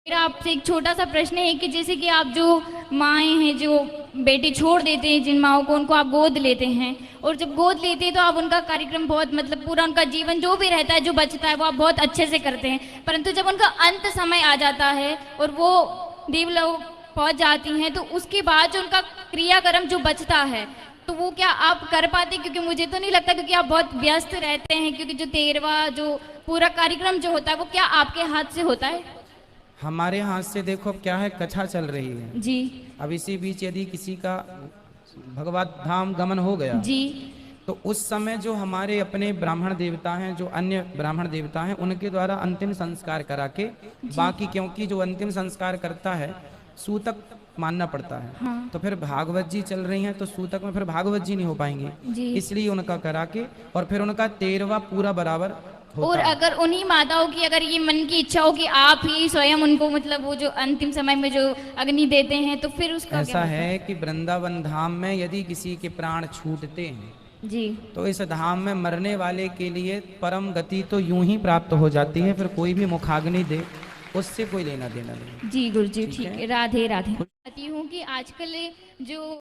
मेरा आपसे एक छोटा सा प्रश्न है कि जैसे कि आप जो माएँ हैं जो बेटी छोड़ देते हैं, जिन माओं को, उनको आप गोद लेते हैं, और जब गोद लेते हैं तो आप उनका कार्यक्रम बहुत मतलब पूरा उनका जीवन जो भी रहता है जो बचता है वो आप बहुत अच्छे से करते हैं, परंतु जब उनका अंत समय आ जाता है और वो देवलोक पहुंच जाती हैं तो उसके बाद जो उनका क्रियाक्रम जो बचता है तो वो क्या आप कर पाते? क्योंकि मुझे तो नहीं लगता, क्योंकि आप बहुत व्यस्त रहते हैं, क्योंकि जो 13वां जो पूरा कार्यक्रम जो होता है वो क्या आपके हाथ से होता है? हमारे हाथ से देखो क्या है, कथा चल रही है जी अब इसी बीच यदि किसी का भगवत धाम गमन हो गया जी तो उस समय जो हमारे अपने ब्राह्मण देवता हैं, जो अन्य ब्राह्मण देवता हैं, उनके द्वारा अंतिम संस्कार करा के बाकी, क्योंकि जो अंतिम संस्कार करता है सूतक मानना पड़ता है। हाँ। तो फिर भागवत जी चल रही हैं तो सूतक में फिर भागवत जी नहीं हो पाएंगे, जी। इसलिए उनका करा के और फिर उनका 13वां पूरा बराबर होता और है। अगर उन्हीं माताओं की अगर ये मन की इच्छा हो कि आप ही स्वयं उनको मतलब वो जो अंतिम समय में जो अग्नि देते हैं तो फिर उसका ऐसा क्या होता है कि वृंदावन धाम में यदि किसी के प्राण छूटते हैं जी तो इस धाम में मरने वाले के लिए परम गति तो यूं ही प्राप्त हो जाती है, फिर कोई भी मुखाग्नि दे उससे कोई लेना देना नहीं। जी गुरु जी, ठीक ठीक है। है, राधे राधे। कहती हूँ कि आजकल जो